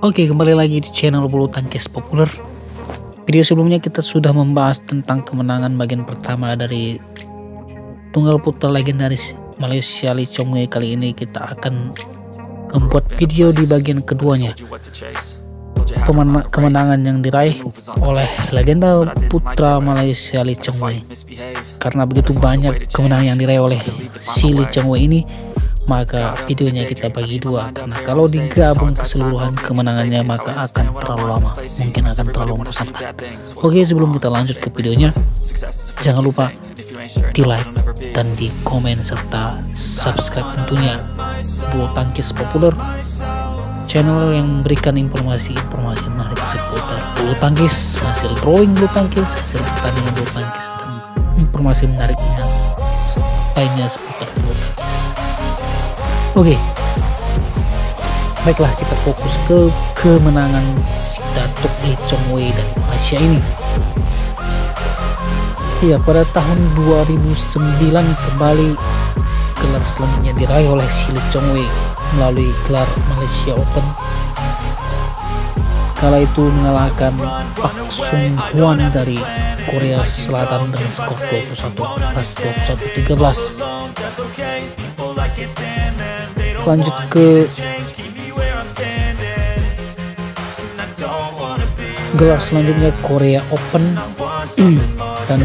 Oke, kembali lagi di channel bulu tangkis populer. Video sebelumnya kita sudah membahas tentang kemenangan bagian pertama dari tunggal putra legendaris Malaysia Lee Chong Wei. Kali ini kita akan membuat video di bagian keduanya, kemenangan yang diraih oleh legenda putra Malaysia Lee Chong Wei. Karena begitu banyak kemenangan yang diraih oleh si Lee Chong Wei ini, maka videonya kita bagi dua, karena kalau digabung keseluruhan kemenangannya maka akan terlalu lama, mungkin akan terlalu membosankan. Oke, sebelum kita lanjut ke videonya, jangan lupa di like dan di komen serta subscribe tentunya Bulu Tangkis Populer, channel yang memberikan informasi menarik seputar bulu tangkis, hasil drawing bulu tangkis, hasil pertandingan bulu tangkis, dan informasi menarik yang lainnya seputar bulu tangkis. Oke, baiklah, kita fokus ke kemenangan Datuk Lee Chong Wei dan Malaysia ini. Ya, pada tahun 2009 kembali gelar selanjutnya diraih oleh si Lee Chong Wei melalui gelar Malaysia Open. Kala itu mengalahkan Pak Sung Hwan dari Korea Selatan dengan skor 21-14, 21-13. Lanjut ke gelar selanjutnya Korea Open dan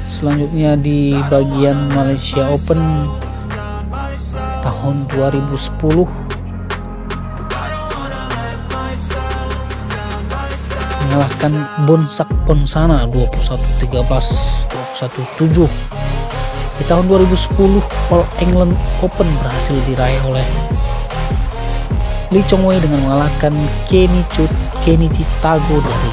selanjutnya di bagian Malaysia Open tahun 2010 mengalahkan Bonsak Ponsana 21-13, 21-7. Di tahun 2010 All England Open berhasil diraih oleh Lee Chong Wei dengan mengalahkan Kenichi Tago dari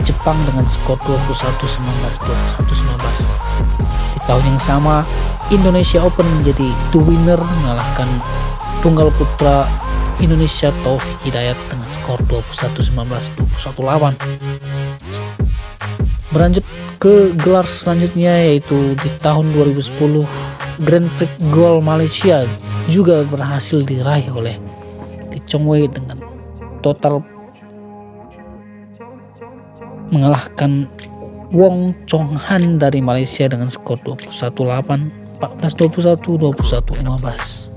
Jepang dengan skor 21-19, 21-19. Di tahun yang sama Indonesia Open menjadi the winner, mengalahkan tunggal putra Indonesia Taufik Hidayat dengan skor 21-19, 21-8. Berlanjut ke gelar selanjutnya, yaitu di tahun 2010 Grand Prix Gol Malaysia juga berhasil diraih oleh Lee Chong Wei dengan total mengalahkan Wong Chong Han dari Malaysia dengan skor 21-8, 14-21, 21-15.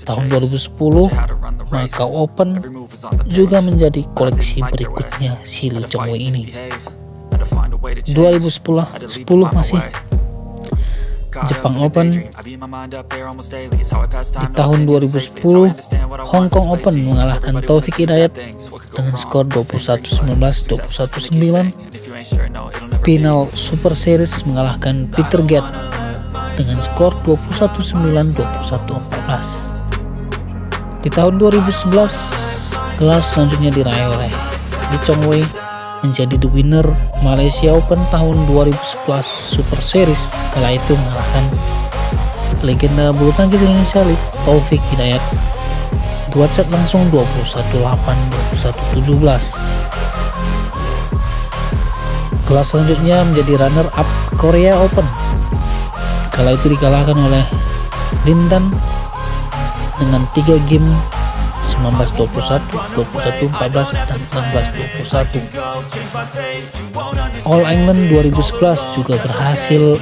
Tahun 2010 Macau Open juga menjadi koleksi berikutnya si Lee Chong Wei ini. 2010 masih Jepang Open. Di tahun 2010 Hong Kong Open mengalahkan Taufik Hidayat dengan skor 21-19, 21-9. Final Super Series mengalahkan Peter Gat dengan skor 21-9, 21-14. Di tahun 2011 gelar selanjutnya diraih oleh Lee Chong Wei menjadi the winner Malaysia Open tahun 2011 Super Series. Kala itu mengalahkan legenda bulu tangkis Indonesia Taufik Hidayat 2 set langsung, 21-8, 21-17. Gelar selanjutnya menjadi runner up Korea Open. Kala itu dikalahkan oleh Lindan dengan 3 game, 19-21, 21-14, dan 16-21. All England 2011 juga berhasil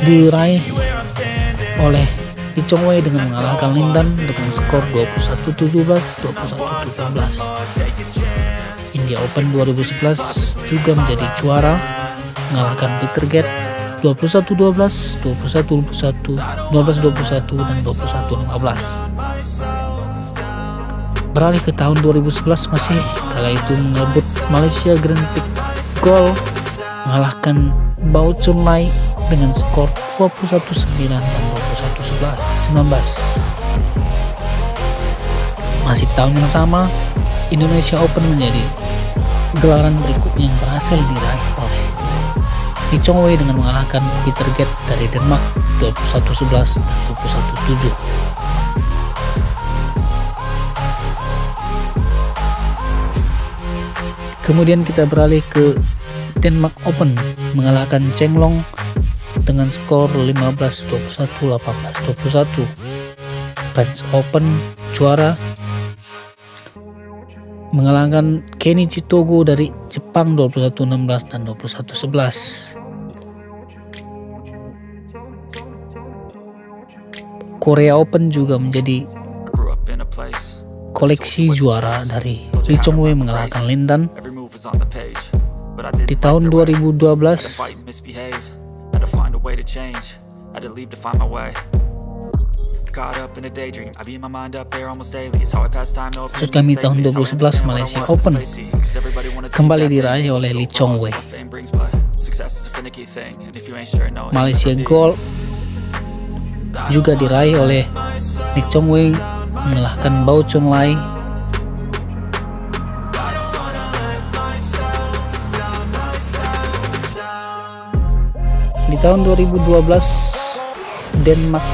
diraih oleh Lee Chong Wei dengan mengalahkan Lindan dengan skor 21-17, 21-17. India Open 2011 juga menjadi juara, mengalahkan Peter Gat 21-12, 21-21, 12-21, dan 21-15. Beralih ke tahun 2011 masih, kala itu menyebut Malaysia Grand Prix Gol mengalahkan Bao Chun Lai dengan skor 21-9 dan 21-19. Masih di tahun yang sama, Indonesia Open menjadi gelaran berikutnya yang berhasil diraih oleh Lee Chong Wei dengan mengalahkan Peter Gat dari Denmark 21-11 dan 21-7. Kemudian kita beralih ke Denmark Open mengalahkan Chen Long dengan skor 15-21, 18-21. French Open juara mengalahkan Kenichi Togo dari Jepang 21-16 dan 21-11. Korea Open juga menjadi koleksi juara dari Lee Chong-wei mengalahkan Lin Dan di tahun 2012. Maksud kami tahun 2011 Malaysia Open kembali diraih oleh Lee Chong-wei. Malaysia Gold juga diraih oleh Lee Chong-wei mengalahkan Bao Chun Lai. Di tahun 2012 Denmark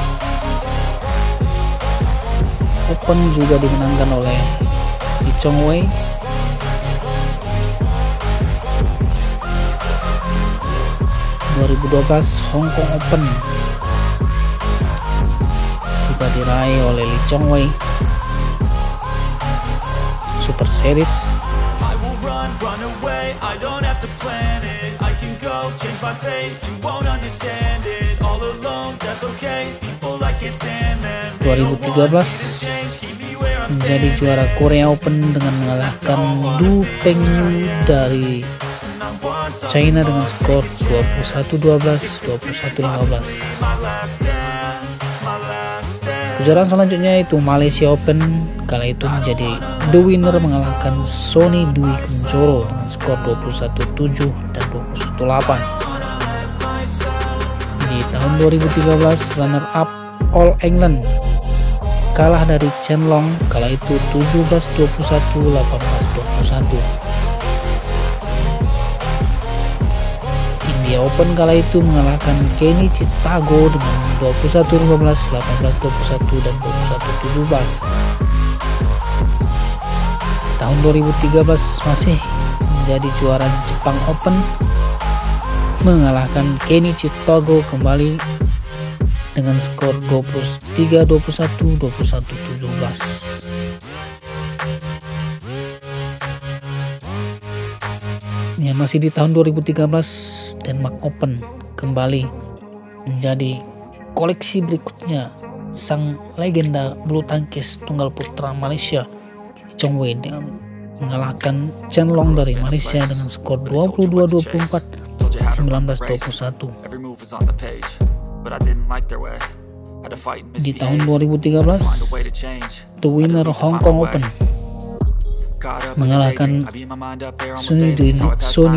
Open juga dimenangkan oleh Lee Chong-wei. Hong Kong Open juga diraih oleh Lee Chong-wei. Super Series change my fate, you won't understand it. All alone, that's okay. People I can't stand them. 2013 menjadi juara Korea Open dengan mengalahkan Du Pengyu dari China dengan skor 21-12, 21-15. Kejuaraan selanjutnya itu Malaysia Open, kala itu menjadi the winner mengalahkan Sonny Dwi Kunchoro dengan skor 21-7 dan 21-8. Di tahun 2013 runner up All England kalah dari Chen Long, kala itu 17-21, 18-21. India Open kala itu mengalahkan Kenichi Togo dengan 21-15, 18-21 dan 21-17. Tahun 2013 masih menjadi juara Jepang Open mengalahkan Kenichi Togo kembali dengan skor 23-21, 21-17. Ya, masih di tahun 2013 Denmark Open kembali menjadi koleksi berikutnya sang legenda bulu tangkis tunggal putra Malaysia Chong-wei dengan mengalahkan Chen Long dari Malaysia dengan skor 22-24, 19-21. Di tahun 2013 the winner Hong Kong Open mengalahkan Sonny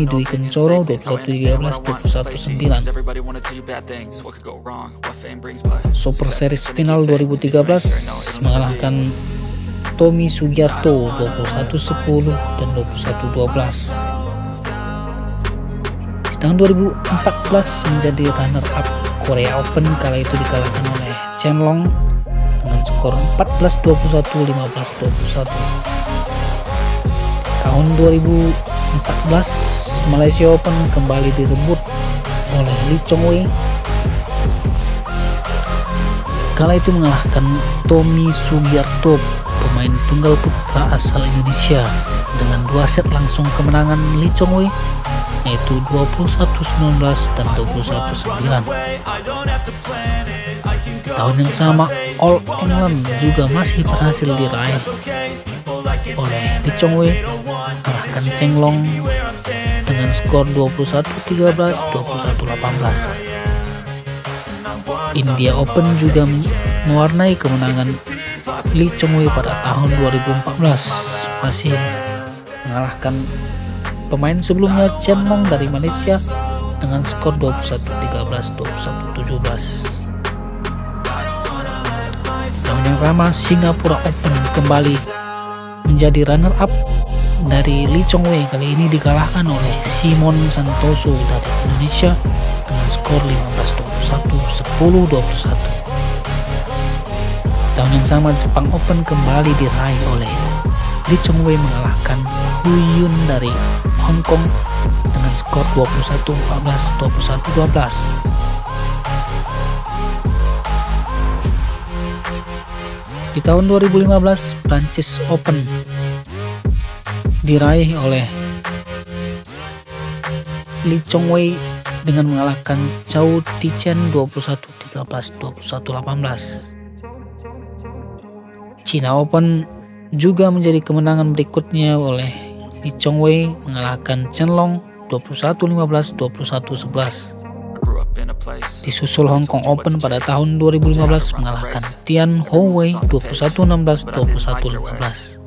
Dwi Kunchoro 21-13, 21-9. Super Series final 2013 mengalahkan Tommy Sugiarto 21-10 dan 21-12. Di tahun 2014 menjadi runner up Korea Open, kala itu dikalahkan oleh Chen Long dengan skor 14-21, 15-21. Tahun 2014 Malaysia Open kembali direbut oleh Lee Chong-wei, kala itu mengalahkan Tommy Sugiarto, pemain tunggal putra asal Indonesia, dengan 2 set langsung kemenangan Lee Chong-wei, yaitu 21-19 dan 21-9. Tahun yang sama All England juga masih berhasil diraih oleh Lee Chong-wei mengalahkan Chen Long dengan skor 21-13, 21-18. India Open juga mewarnai kemenangan Lee Chong-wei pada tahun 2014, masih mengalahkan pemain sebelumnya Chen Long dari Malaysia dengan skor 21-13, 21-17. Tahun yang sama Singapura Open kembali menjadi runner up dari Lee Chong-wei, kali ini dikalahkan oleh Simon Santoso dari Indonesia dengan skor 15-21, 10-21. Tahun yang sama Jepang Open kembali diraih oleh Lee Chong-wei mengalahkan Hu Yun dari Hong Kong dengan skor 21-14, 21-12. Di tahun 2015, Prancis Open diraih oleh Lee Chong-wei dengan mengalahkan Zhao Tichen 21-13, 21-18. China Open juga menjadi kemenangan berikutnya oleh Lee Chong-wei mengalahkan Chen Long 21-15, 21-11. Disusul Hong Kong Open pada tahun 2015 mengalahkan Tian Hongwei 21-16, 21-15.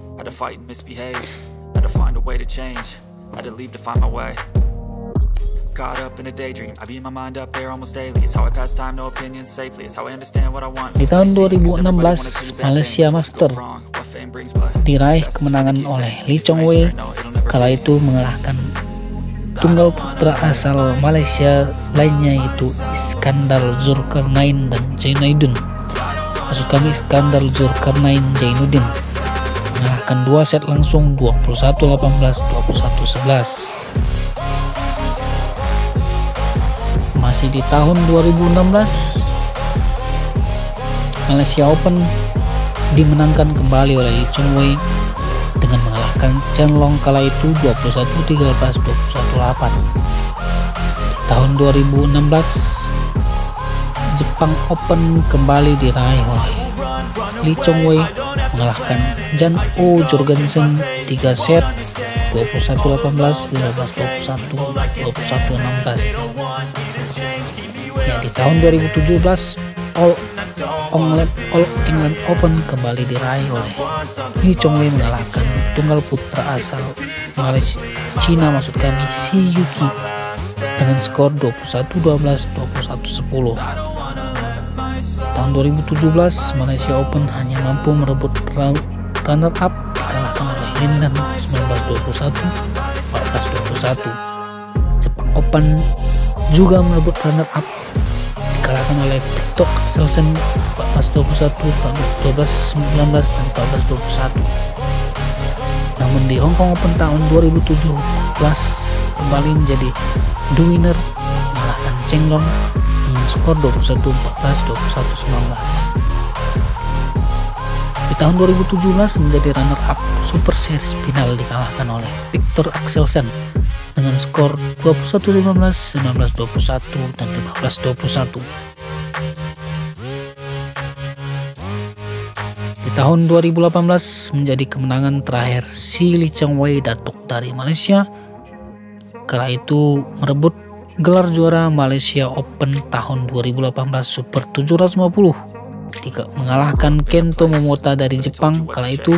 Di tahun 2016, Malaysia Master diraih kemenangan oleh Lee Chong-wei, kala itu mengalahkan tunggal putra asal Malaysia lainnya yaitu Iskandar Zulkarnain dan Zainuddin. Maksud kami Iskandar Zulkarnain Zainuddin mengalahkan 2 set langsung 21-18, 21-11. Masih di tahun 2016, Malaysia Open dimenangkan kembali oleh Lee Chong-wei dengan mengalahkan Chen Long kala itu 21-13, 21-8. Tahun 2016, Jepang Open kembali diraih oleh Lee Chong-wei mengalahkan Jan O Jorgensen 3 set 21-18, 15-21, 21-16. Ya, di tahun 2017, All England Open kembali diraih oleh Lee Chong-wei mengalahkan tunggal putra asal Malaysia, Cina maksud kami, Shi Yuqi dengan skor 21-12, 21-10. Tahun 2017, Malaysia Open hanya mampu merebut runner up dikalahkan oleh Lindan 19-21, 14-21. Jepang Open juga merebut runner up dikalahkan oleh Victor Axelsen 14-21, 12-19, dan 14-21. Namun di Hong Kong Open tahun 2017 kembali menjadi the winner mengalahkan Chen Long dengan skor 21-14, 21-19. Di tahun 2017 menjadi runner up Super Series final dikalahkan oleh Victor Axelsen dengan skor 21-15, 19-21, dan 15-21. Di tahun 2018 menjadi kemenangan terakhir si Lee Chong-wei Datuk dari Malaysia, kala itu merebut gelar juara Malaysia Open tahun 2018 Super 750 mengalahkan Kento Momota dari Jepang kala itu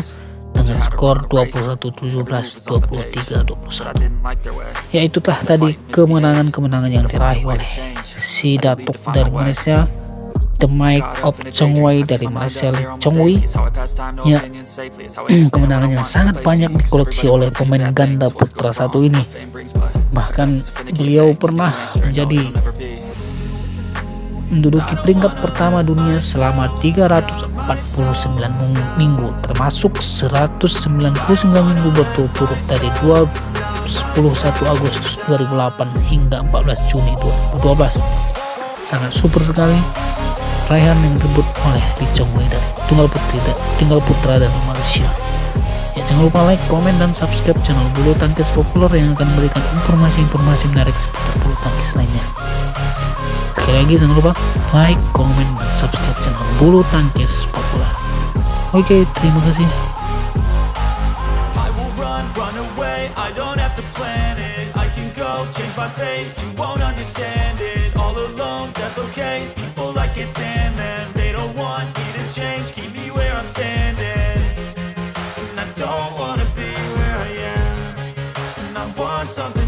dengan skor 21-17, 23-21. Ya, itulah tadi kemenangan-kemenangan yang diraih oleh si Datuk dari Malaysia, The Mike of Chong-wei dari Malaysia, Lee Chong-wei. Ya, kemenangan yang sangat banyak dikoleksi oleh pemain ganda putra satu ini. Bahkan beliau pernah menduduki peringkat pertama dunia selama 349 minggu, termasuk 199 minggu berturut-turut dari 21 Agustus 2008 hingga 14 Juni 2012. Sangat super sekali raihan yang direbut oleh Lee Chong-wei dari tunggal putra dari Malaysia. Ya, jangan lupa like, komen, dan subscribe channel Bulu Tangkis Populer yang akan memberikan informasi-informasi menarik seputar bulu tangkis lainnya. Sekali lagi jangan lupa like, komen, dan subscribe channel Bulu Tangkis Populer. Oke, terima kasih. Something